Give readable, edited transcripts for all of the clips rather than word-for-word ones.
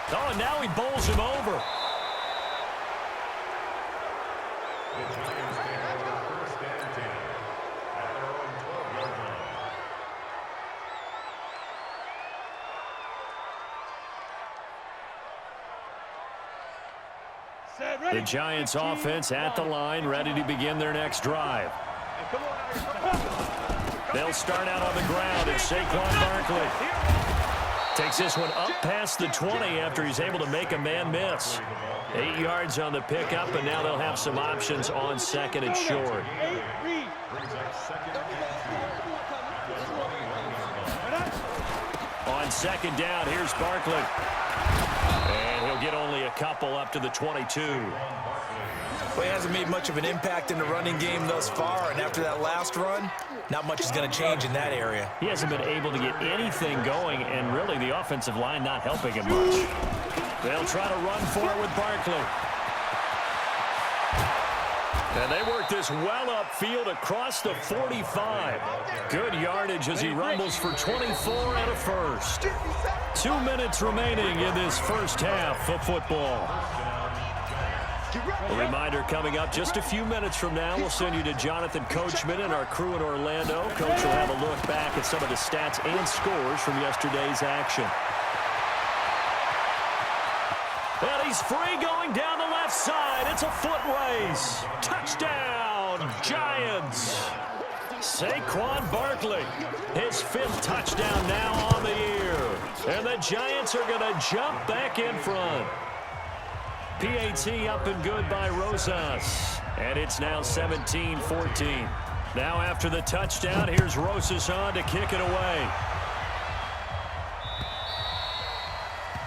Oh, and now he bowls him over. The Giants offense at the line, ready to begin their next drive. They'll start out on the ground, and Saquon Barkley takes this one up past the 20 after he's able to make a man miss. 8 yards on the pickup, and now they'll have some options on second and short. On second down, here's Barkley. And he'll get only a couple up to the 22. Well, he hasn't made much of an impact in the running game thus far, and after that last run, not much is going to change in that area. He hasn't been able to get anything going, and really the offensive line not helping him much. They'll try to run for it with Barkley. And they work this well upfield across the 45. Good yardage as he rumbles for 24 and a first. 2 minutes remaining in this first half of football. A reminder coming up just a few minutes from now. We'll send you to Jonathan Coachman and our crew in Orlando. Coach will have a look back at some of the stats and scores from yesterday's action. And he's free going down the left side. It's a foot race. Touchdown, Giants. Saquon Barkley, his 5th touchdown now on the year. And the Giants are going to jump back in front. PAT up and good by Rosas. And it's now 17-14. Now after the touchdown, here's Rosas on to kick it away.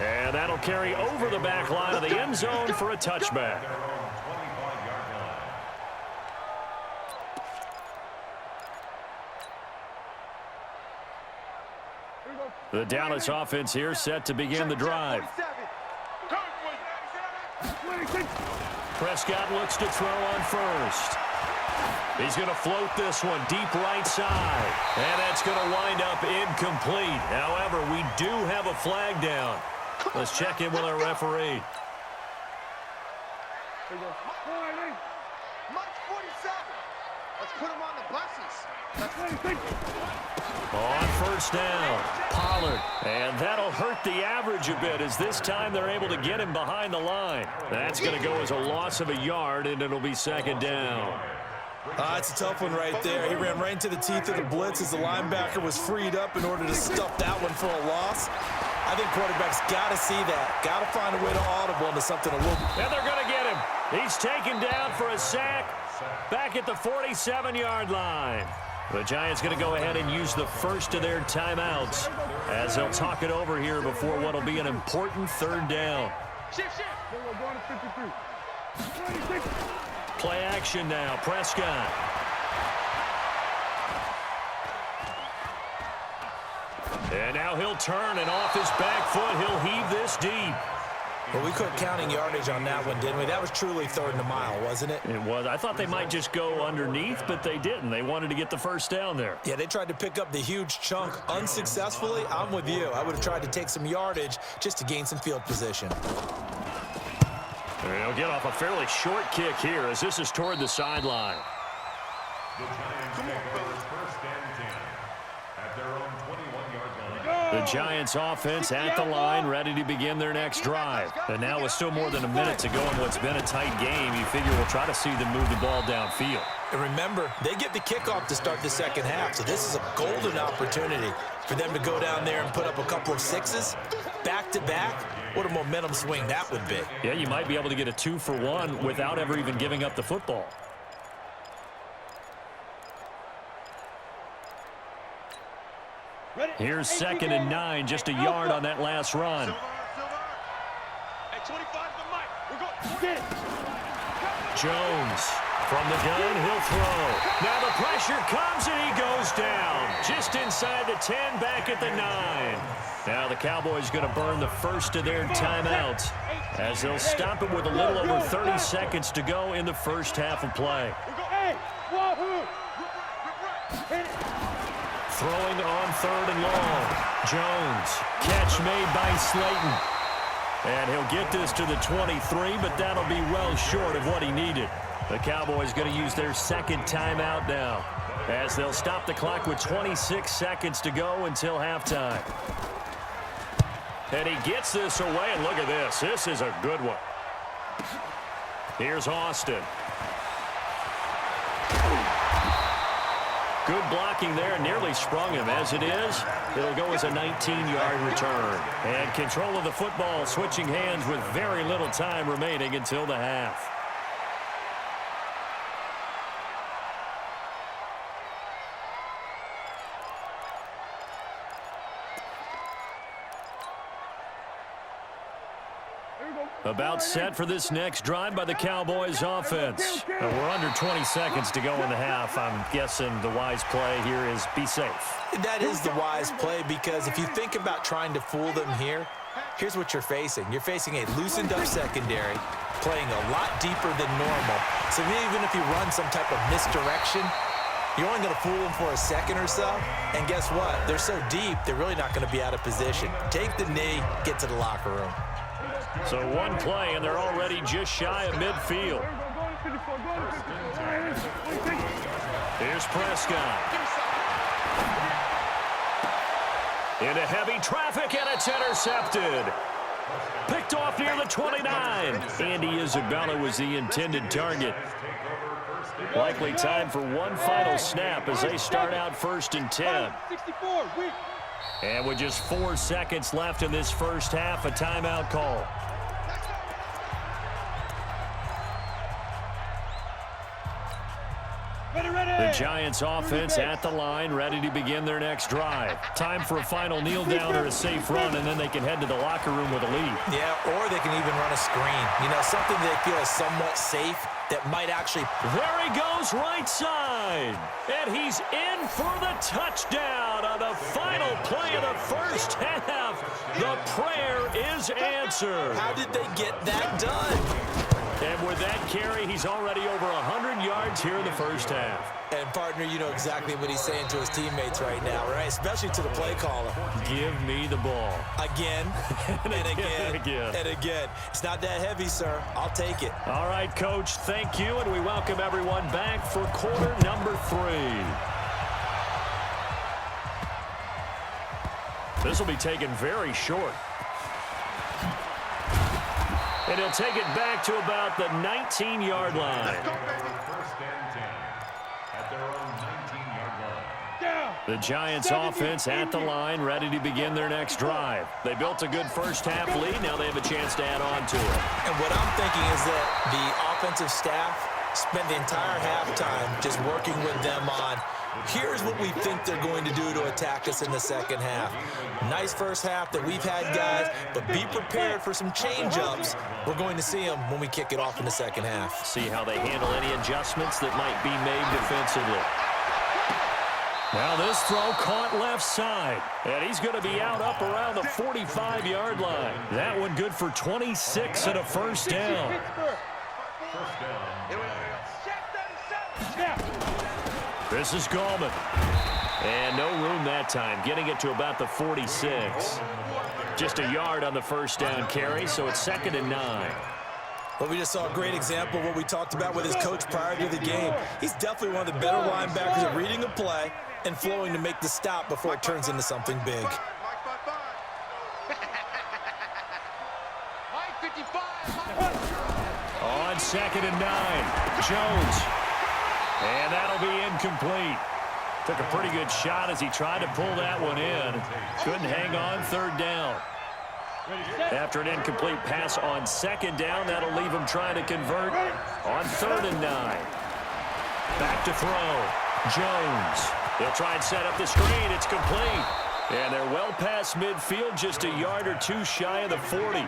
And that'll carry over the back line of the end zone for a touchback. The Dallas offense here set to begin the drive. Prescott looks to throw on first. He's going to float this one deep right side. And that's going to wind up incomplete. However, we do have a flag down. Let's check in with our referee. Let's put him on the buses. On first down, Pollard. And that'll hurt the average a bit as this time they're able to get him behind the line. That's going to go as a loss of a yard, and it'll be second down. It's a tough one right there. He ran right into the teeth of the blitz as the linebacker was freed up in order to stuff that one for a loss. I think quarterbacks got to see that. Got to find a way to audible into something a little. And they're going to get him. He's taken down for a sack back at the 47-yard line. The Giants going to go ahead and use the first of their timeouts as they'll talk it over here before what will be an important third down. Play action now. Prescott. And now he'll turn, and off his back foot, he'll heave this deep. Well, we quit counting yardage on that one, didn't we? That was truly 3rd and a mile, wasn't it? It was. I thought they might just go underneath, but they didn't. They wanted to get the first down there. Yeah, they tried to pick up the huge chunk unsuccessfully. I'm with you. I would have tried to take some yardage just to gain some field position. They'll get off a fairly short kick here as this is toward the sideline. The Giants offense at the line, ready to begin their next drive. And now with still more than a minute to go in what's been a tight game, you figure we'll try to see them move the ball downfield. And remember, they get the kickoff to start the second half, so this is a golden opportunity for them to go down there and put up a couple of sixes back-to-back. What a momentum swing that would be. Yeah, you might be able to get a 2-for-1 without ever even giving up the football. Here's 2nd and 9, just a yard on that last run. Jones from the gun, he'll throw. Now the pressure comes and he goes down. Just inside the 10, back at the 9. Now the Cowboys going to burn the first of their timeouts as they'll stop it with a little over 30 seconds to go in the first half of play. Throwing on 3rd and long. Jones. Catch made by Slayton. And he'll get this to the 23, but that'll be well short of what he needed. The Cowboys going to use their second timeout now, as they'll stop the clock with 26 seconds to go until halftime. And he gets this away, and look at this. This is a good one. Here's Austin. Good blocking there, nearly sprung him. As it is, it'll go as a 19-yard return. And control of the football, switching hands with very little time remaining until the half. About set for this next drive by the Cowboys offense. We're under 20 seconds to go in the half. I'm guessing the wise play here is be safe. That is the wise play, because if you think about trying to fool them here, here's what you're facing. You're facing a loosened up secondary, playing a lot deeper than normal. So even if you run some type of misdirection, you're only going to fool them for a second or so. And guess what? They're so deep, they're really not going to be out of position. Take the knee, get to the locker room. So one play, and they're already just shy of midfield. Here's Prescott. Into heavy traffic, and it's intercepted. Picked off near the 29. Andy Isabella was the intended target. Likely time for one final snap as they start out 1st and 10. And with just 4 seconds left in this first half, a timeout call. The Giants offense at the line, ready to begin their next drive. Time for a final kneel down or a safe run, and then they can head to the locker room with a lead. Yeah, or they can even run a screen. You know, something they feel is somewhat safe that might actually... There he goes, right side. And he's in for the touchdown on the final play of the first half. The prayer is answered. How did they get that done? And with that carry, he's already over 100 yards here in the first half. And, partner, you know exactly what he's saying to his teammates right now, right? Especially to the play caller. Give me the ball. Again, and again, and again. It's not that heavy, sir. I'll take it. All right, Coach, thank you, and we welcome everyone back for quarter number 3. This will be taken very short. And he'll take it back to about the 19-yard line. The Giants offense at the line, ready to begin their next drive. They built a good first half lead. Now they have a chance to add on to it. And what I'm thinking is that the offensive staff spent the entire halftime just working with them on, here's what we think they're going to do to attack us in the second half. Nice first half that we've had, guys, but be prepared for some change-ups. We're going to see them when we kick it off in the second half. See how they handle any adjustments that might be made defensively. Now this throw caught left side, and he's going to be out up around the 45-yard line. That one good for 26 and a first down. This is Gallman. And no room that time, getting it to about the 46. Just a yard on the first down carry, so it's 2nd and 9. Well, we just saw a great example of what we talked about with his coach prior to the game. He's definitely one of the better linebackers at reading a play and flowing to make the stop before it turns into something big. On 2nd and 9, Jones. And that'll be incomplete. Took a pretty good shot as he tried to pull that one in. Couldn't hang on 3rd down. After an incomplete pass on 2nd down, that'll leave him trying to convert on 3rd and 9. Back to throw. Jones. He'll try and set up the screen. It's complete. And they're well past midfield, just a yard or two shy of the 40.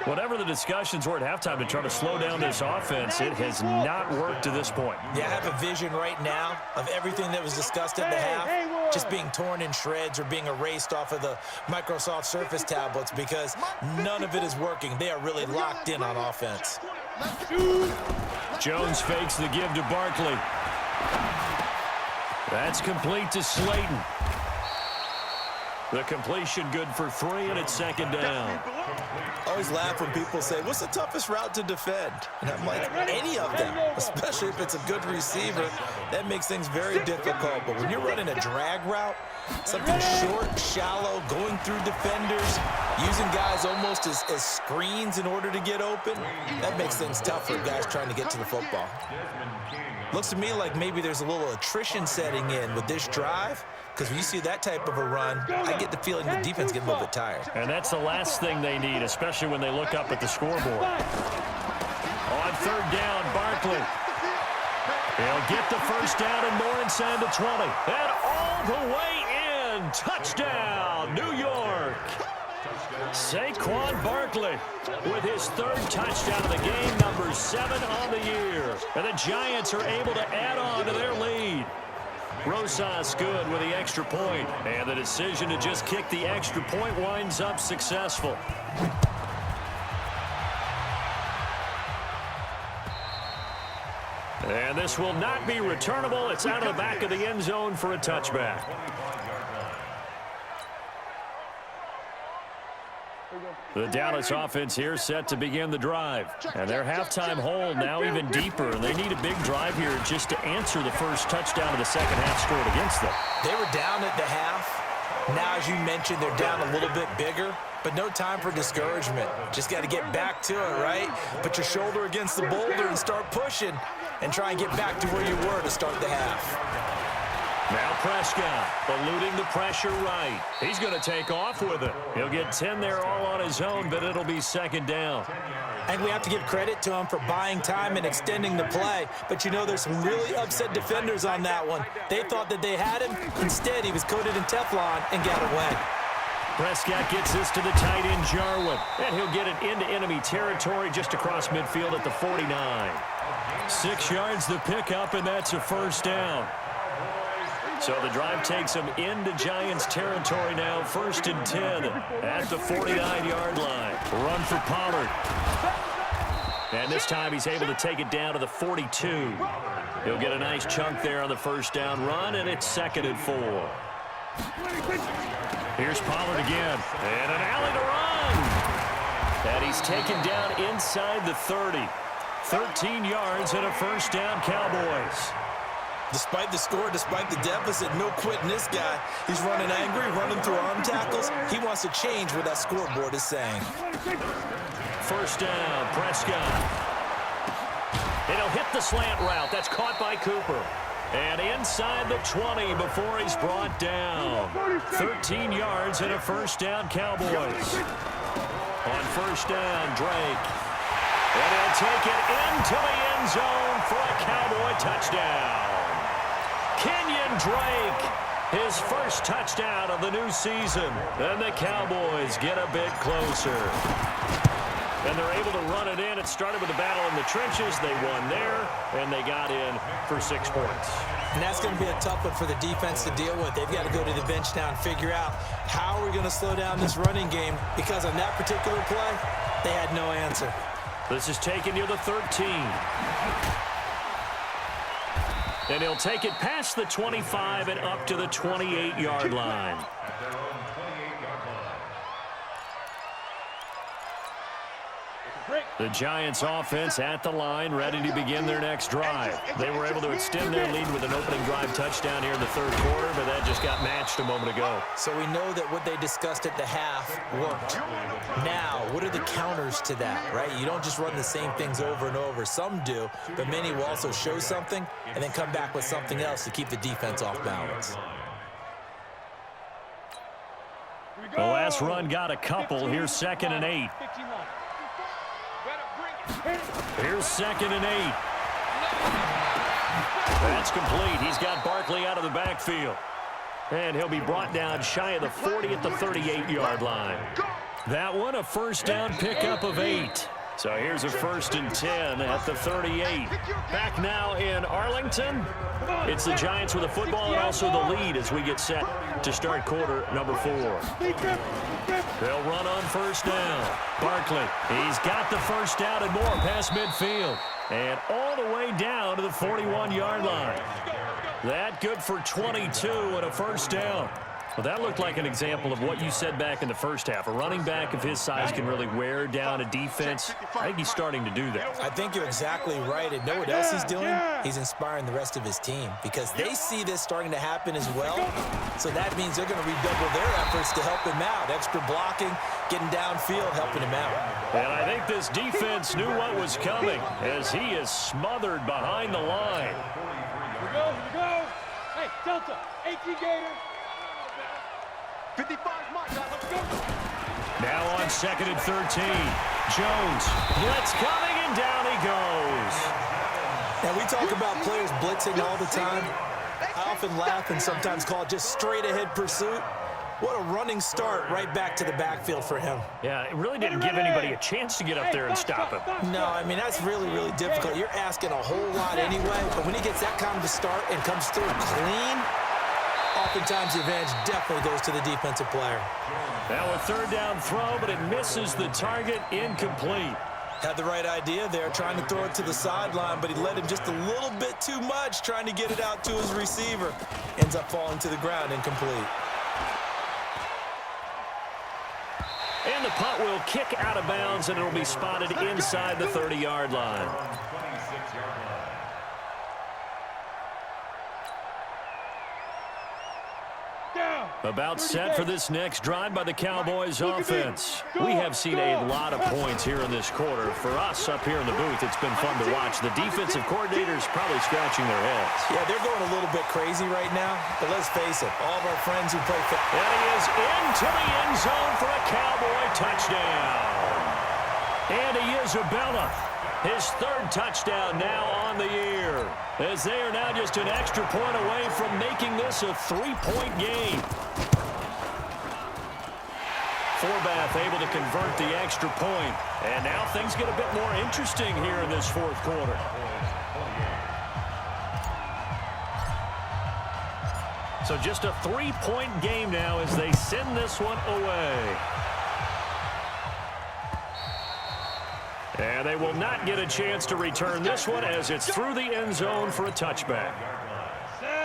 Whatever the discussions were at halftime to try to slow down this offense, it has not worked to this point. Yeah, I have a vision right now of everything that was discussed at the half just being torn in shreds or being erased off of the Microsoft Surface tablets because none of it is working. They are really locked in on offense. Jones fakes the give to Barkley. That's complete to Slayton. The completion good for 3, and it's second down. I always laugh when people say, what's the toughest route to defend? And I'm like, any of them, especially if it's a good receiver. That makes things very difficult. But when you're running a drag route, something short, shallow, going through defenders, using guys almost as screens in order to get open, that makes things tough for guys trying to get to the football. Looks to me like maybe there's a little attrition setting in with this drive, because when you see that type of a run, I get the feeling the defense gets a little bit tired. And that's the last thing they need, especially when they look up at the scoreboard. On third down, Barkley. He'll get the first down and more inside the 20. And all the way in. Touchdown, New York. Saquon Barkley with his 3rd touchdown of the game, number 7 on the year. And the Giants are able to add on to their lead. Rosas good with the extra point, and the decision to just kick the extra point winds up successful. And this will not be returnable. It's out of the back of the end zone for a touchback. The Dallas offense here set to begin the drive. And their halftime hole now even deeper. And they need a big drive here just to answer the first touchdown of the second half scored against them. They were down at the half. Now, as you mentioned, they're down a little bit bigger. But no time for discouragement. Just got to get back to it, right? Put your shoulder against the boulder and start pushing. And try and get back to where you were to start the half. Now Prescott eluding the pressure right. He's going to take off with it. He'll get 10 there all on his own, but it'll be second down. I think we have to give credit to him for buying time and extending the play. But, you know, there's some really upset defenders on that one. They thought that they had him. Instead, he was coated in Teflon and got away. Prescott gets this to the tight end, Jarwin. And he'll get it into enemy territory just across midfield at the 49. 6 yards the pickup, and that's a first down. So the drive takes them into Giants territory now, 1st and 10 at the 49-yard line. Run for Pollard. And this time he's able to take it down to the 42. He'll get a nice chunk there on the first down run, and it's 2nd and 4. Here's Pollard again. And an alley to run. And he's taken down inside the 30. 13 yards and a first down, Cowboys. Despite the score, despite the deficit, no quitting this guy. He's running angry, running through arm tackles. He wants to change what that scoreboard is saying. First down, Prescott. And he'll hit the slant route. That's caught by Cooper. And inside the 20 before he's brought down. 13 yards and a first down, Cowboys. On first down, Drake. And he'll take it into the end zone for a Cowboy touchdown. Kenyon Drake, his first touchdown of the new season. And the Cowboys get a bit closer. And they're able to run it in. It started with a battle in the trenches. They won there, and they got in for 6 points. And that's going to be a tough one for the defense to deal with. They've got to go to the bench now and figure out how are we going to slow down this running game, because on that particular play, they had no answer. This is taken near the 13. And he'll take it past the 25 and up to the 28-yard line. The Giants offense at the line, ready to begin their next drive. They were able to extend their lead with an opening drive touchdown here in the third quarter, but that just got matched a moment ago. So we know that what they discussed at the half worked. Now, what are the counters to that, right? You don't just run the same things over and over. Some do, but many will also show something and then come back with something else to keep the defense off balance. The last run got a couple. Here's 2nd and 8. Here's 2nd and 8. That's complete. He's got Barkley out of the backfield. And he'll be brought down shy of the 40 at the 38-yard line. That one, a first down pickup of 8. So here's a 1st and 10 at the 38. Back now in Arlington. It's the Giants with the football and also the lead as we get set to start quarter number 4. They'll run on first down. Barkley, he's got the first down and more past midfield. And all the way down to the 41-yard line. That good for 22 and a first down. Well, that looked like an example of what you said back in the first half. A running back of his size can really wear down a defense. I think he's starting to do that. I think you're exactly right. And know what else he's doing? He's inspiring the rest of his team because they see this starting to happen as well. So that means they're going to redouble their efforts to help him out. Extra blocking, getting downfield, helping him out. And I think this defense knew what was coming as he is smothered behind the line. Here we go. Hey, Delta, 18 Gator. 55 mark, guys. Let's go. Now on 2nd and 13. Jones, blitz coming, and down he goes. Now, we talk about players blitzing all the time. I often laugh and sometimes call it just straight-ahead pursuit. What a running start right back to the backfield for him. Yeah, it really didn't give anybody a chance to get up there and stop him. No, I mean, that's really, really difficult. You're asking a whole lot anyway, but when he gets that kind of a start and comes through clean, oftentimes the advantage definitely goes to the defensive player. Now a third down throw, but it misses the target, incomplete. Had the right idea there, trying to throw it to the sideline, but he led him just a little bit too much, trying to get it out to his receiver. Ends up falling to the ground, incomplete. And the punt will kick out of bounds, and it'll be spotted inside the 30-yard line. About set for this next drive by the Cowboys offense. We have seen a lot of points here in this quarter. For us up here in the booth, it's been fun to watch. The defensive coordinators probably scratching their heads. Yeah, they're going a little bit crazy right now, but let's face it, all of our friends who play football. And he is into the end zone for a Cowboy touchdown. And he is Isabella. His third touchdown now on the year, as they are now just an extra point away from making this a 3-point game. Forbath able to convert the extra point, and now things get a bit more interesting here in this fourth quarter. So just a 3-point game now as they send this one away. And they will not get a chance to return this one as it's through the end zone for a touchback.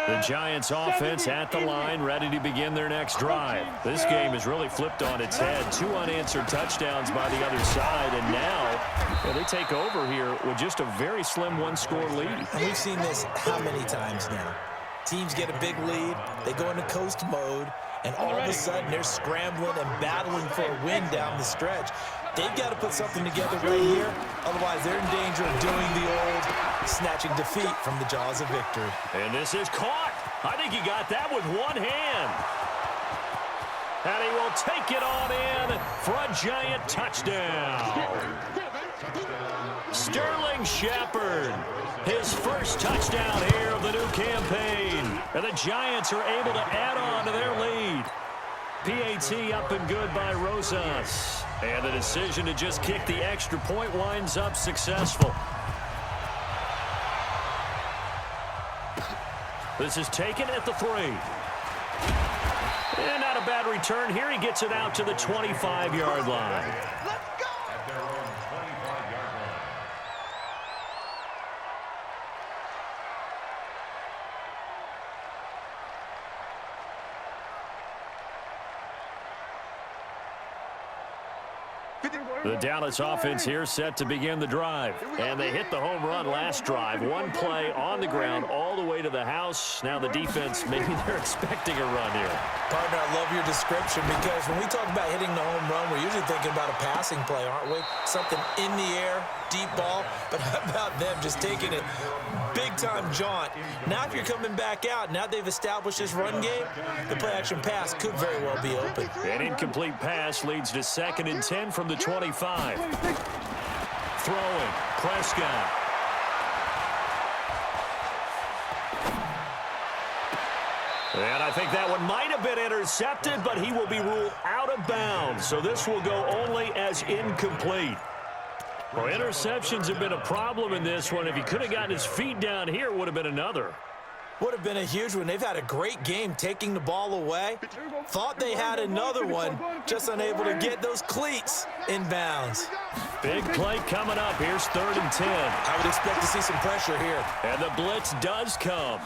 The Giants offense at the line, ready to begin their next drive. This game has really flipped on its head. 2 unanswered touchdowns by the other side, and now they take over here with just a very slim 1-score lead. And we've seen this how many times now? Teams get a big lead, they go into coast mode, and all of a sudden they're scrambling and battling for a win down the stretch. They've got to put something together right here. Otherwise, they're in danger of doing the old snatching defeat from the jaws of victory. And this is caught. I think he got that with one hand. And he will take it on in for a Giant touchdown. Sterling Shepard, his first touchdown here of the new campaign. And the Giants are able to add on to their lead. PAT up and good by Rosas. And the decision to just kick the extra point winds up successful. This is taken at the 3. And not a bad return here. He gets it out to the 25-yard line. Let's go. The Dallas offense here set to begin the drive. And they hit the home run last drive. One play on the ground all the way to the house. Now the defense, maybe they're expecting a run here. Partner, I love your description because when we talk about hitting the home run, we're usually thinking about a passing play, aren't we? Something in the air, deep ball. But how about them just taking it big-time jaunt? Now if you're coming back out, now they've established this run game, the play-action pass could very well be open. An incomplete pass leads to 2nd and 10 from the 25. Throwing, Prescott. And I think that one might have been intercepted, but he will be ruled out of bounds. So this will go only as incomplete. Well, interceptions have been a problem in this one. If he could have gotten his feet down here, it would have been another. Would have been a huge one. They've had a great game taking the ball away. Thought they had another one, just unable to get those cleats in bounds. Big play coming up. Here's 3rd and 10. I would expect to see some pressure here. And the blitz does come.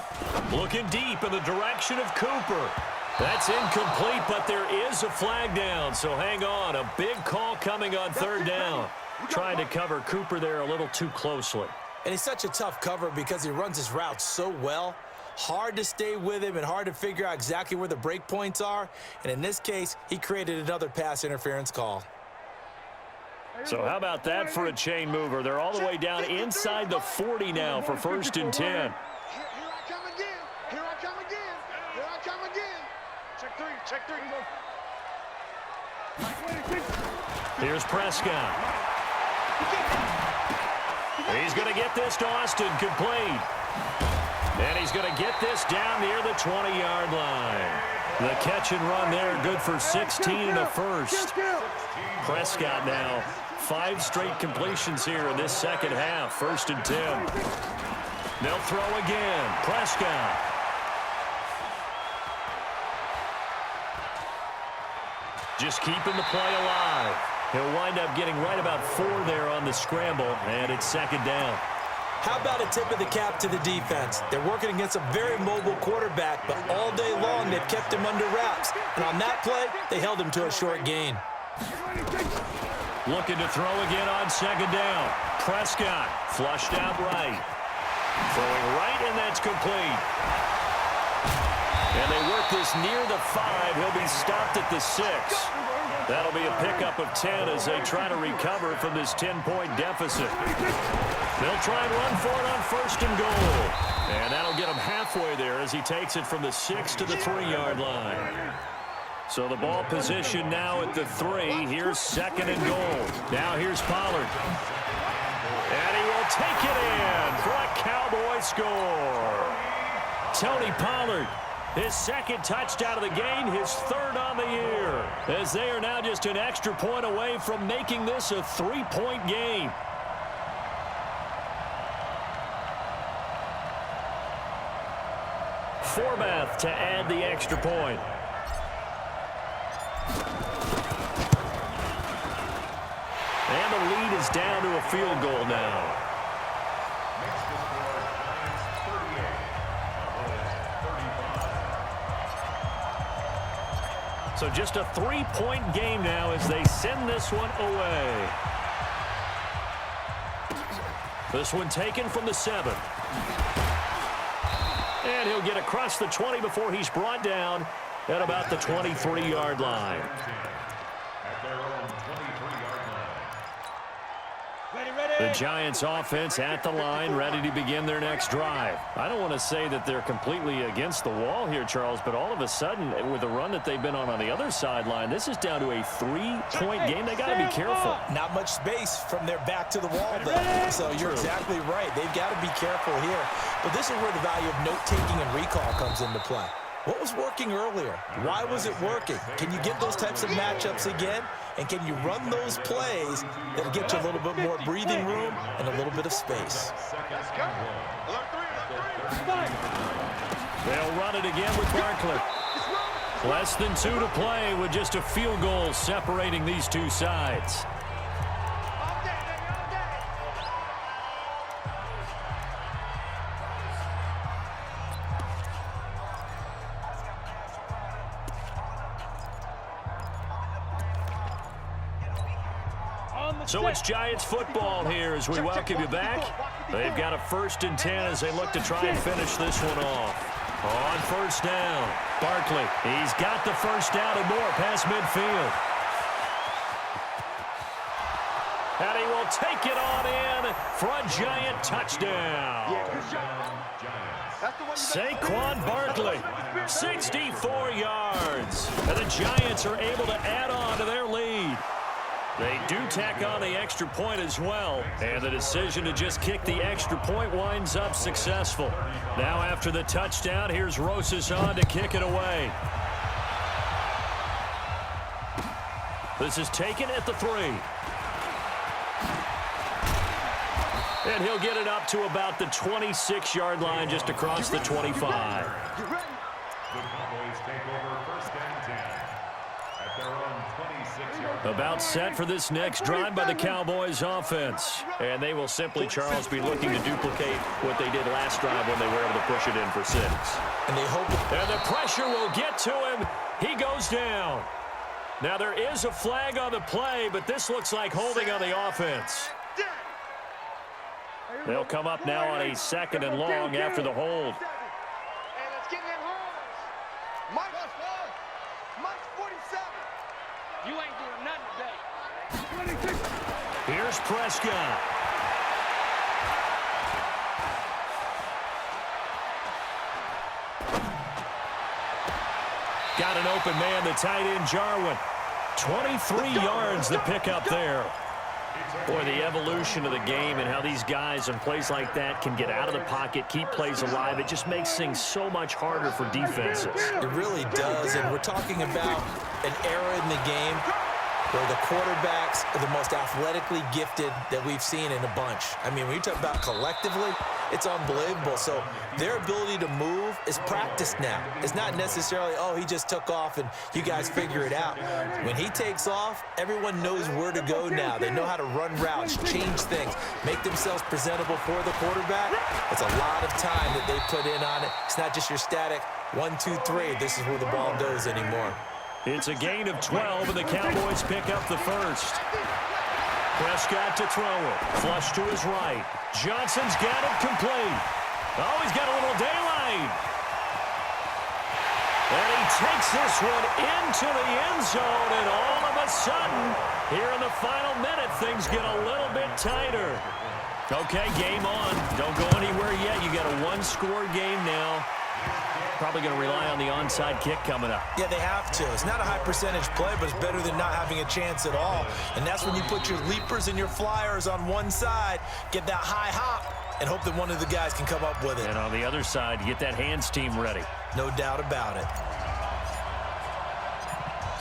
Looking deep in the direction of Cooper. That's incomplete, but there is a flag down, so hang on. A big call coming on third down. Trying to cover Cooper there a little too closely. And he's such a tough cover because he runs his route so well. Hard to stay with him and hard to figure out exactly where the break points are. And in this case, he created another pass interference call. So how about that for a chain mover? They're all the way down inside the 40 now for 1st and 10. Here I come again. Here I come again. Here I come again. Check three. Check three. Here's Prescott. He's going to get this to Austin, complete. And he's going to get this down near the 20-yard line. The catch and run there, good for 16 and a first. Prescott now, 5 straight completions here in this second half, 1st and 10. They'll throw again, Prescott. Just keeping the play alive. He'll wind up getting right about 4 there on the scramble, and it's 2nd down. How about a tip of the cap to the defense? They're working against a very mobile quarterback, but all day long they've kept him under wraps. And on that play, they held him to a short gain. Looking to throw again on 2nd down. Prescott flushed out right. Throwing right, and that's complete. And they work this near the 5. He'll be stopped at the 6. That'll be a pickup of 10 as they try to recover from this 10-point deficit. They'll try and run for it on 1st and goal. And that'll get him halfway there as he takes it from the 6 to the 3-yard line. So the ball position now at the 3. Here's 2nd and goal. Now here's Pollard. And he will take it in for a Cowboy score. Tony Pollard, his 2nd touchdown of the game, his 3rd on the year, as they are now just an extra point away from making this a 3-point game. Forbath to add the extra point. And the lead is down to a field goal now. So just a 3-point game now as they send this one away. This one taken from the 7. And he'll get across the 20 before he's brought down at about the 23-yard line. The Giants offense at the line, ready to begin their next drive. I don't want to say that they're completely against the wall here, Charles, but all of a sudden, with the run that they've been on the other sideline, this is down to a 3-point game. They got to be careful. Not much space from their back to the wall, though. So you're exactly right. They've got to be careful here. But this is where the value of note-taking and recall comes into play. What was working earlier? Why was it working? Can you get those types of matchups again? And can you run those plays that'll get you a little bit more breathing room and a little bit of space? They'll run it again with Barkley. Less than 2 to play with just a field goal separating these two sides. So it's Giants football here as we welcome you back. They've got a 1st and 10 as they look to try and finish this one off. On 1st down, Barkley. He's got the 1st down and more past midfield. And he will take it on in for a Giant touchdown. Saquon Barkley, 64 yards. And the Giants are able to add on to their lead. They do tack on the extra point as well, and the decision to just kick the extra point winds up successful. Now after the touchdown, here's Rosas on to kick it away. This is taken at the 3. And he'll get it up to about the 26-yard line just across the 25. The Cowboys take over 1st and 10 at their own 26-yard. About set for this next drive by the Cowboys offense. And they will simply, Charles, be looking to duplicate what they did last drive when they were able to push it in for 6. And they hope. And the pressure will get to him. He goes down. Now, there is a flag on the play, but this looks like holding on the offense. They'll come up now on a 2nd and long after the hold. And let's get them holes. Mike 47. You ain't doing nothing today. Here's Prescott. Got an open man, the tight end, Jarwin. 23 yards the pickup there. Boy, the evolution of the game and how these guys in plays like that can get out of the pocket, keep plays alive, it just makes things so much harder for defenses. It really does, and we're talking about an era in the game where the quarterbacks are the most athletically gifted that we've seen in a bunch. I mean, when you talk about collectively, it's unbelievable. So their ability to move is practiced now. It's not necessarily, oh, he just took off and you guys figure it out. When he takes off, everyone knows where to go now. They know how to run routes, change things, make themselves presentable for the quarterback. It's a lot of time that they put in on it. It's not just your static 1, 2, 3. This is where the ball goes anymore. It's a gain of 12, and the Cowboys pick up the first. Prescott to throw it. Flush to his right. Johnson's got it complete. Oh, he's got a little daylight. And he takes this one into the end zone, and all of a sudden, here in the final minute, things get a little bit tighter. Okay, game on. Don't go anywhere yet. You got a one-score game now. Probably going to rely on the onside kick coming up. Yeah, they have to. It's not a high percentage play, but it's better than not having a chance at all. And that's when you put your leapers and your flyers on one side, get that high hop, and hope that one of the guys can come up with it. And on the other side, get that hands team ready. No doubt about it.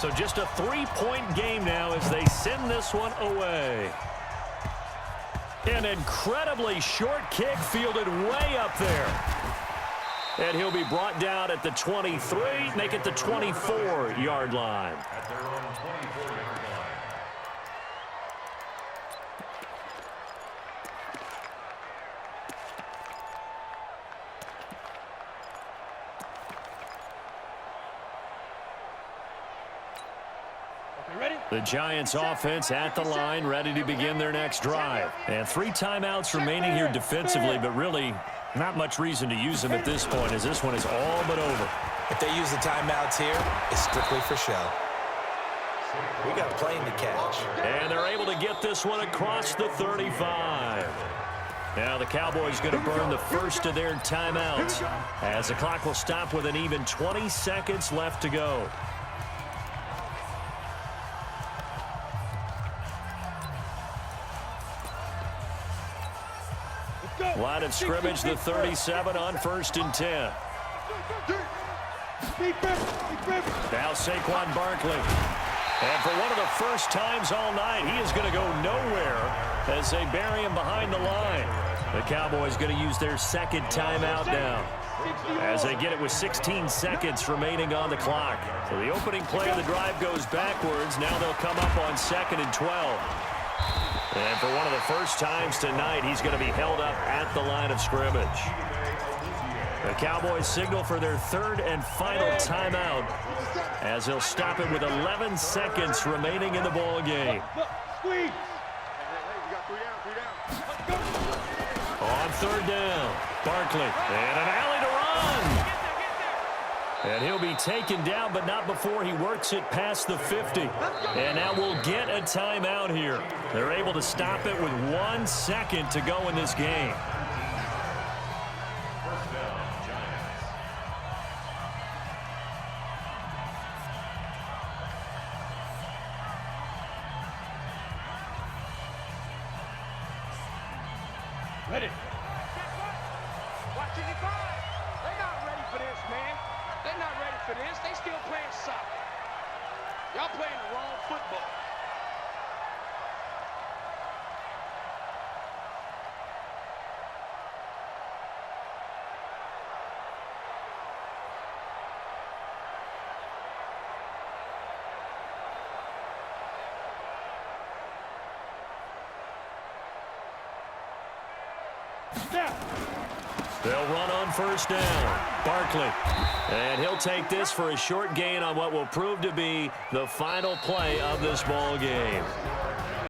So just a 3-point game now as they send this one away. An incredibly short kick fielded way up there. And he'll be brought down at the 23, make it the 24-yard line. At their own 24-yard line. The Giants offense at the line, ready to begin their next drive. And 3 timeouts remaining here defensively, but really not much reason to use them at this point as this one is all but over. If they use the timeouts here, it's strictly for show. We got a plane to catch. And they're able to get this one across the 35. Now the Cowboys going to burn the first of their timeouts as the clock will stop with an even 20 seconds left to go. Line of scrimmage, the 37 on 1st and 10. Now Saquon Barkley. And for one of the first times all night, he is going to go nowhere as they bury him behind the line. The Cowboys going to use their 2nd timeout now as they get it with 16 seconds remaining on the clock. So the opening play of the drive goes backwards. Now they'll come up on 2nd and 12. And for one of the first times tonight, he's going to be held up at the line of scrimmage. The Cowboys signal for their 3rd and final timeout as they'll stop it with 11 seconds remaining in the ball game. On 3rd down, Barkley, and an alley to run. And he'll be taken down, but not before he works it past the 50. And now we'll get a timeout here. They're able to stop it with 1 second to go in this game. First down, Giants. Ready. Watch it, they're not ready for this, man. They're not ready for this. They still playing soccer. Y'all playing the wrong football. They'll run on first down. Barkley. And he'll take this for a short gain on what will prove to be the final play of this ball game.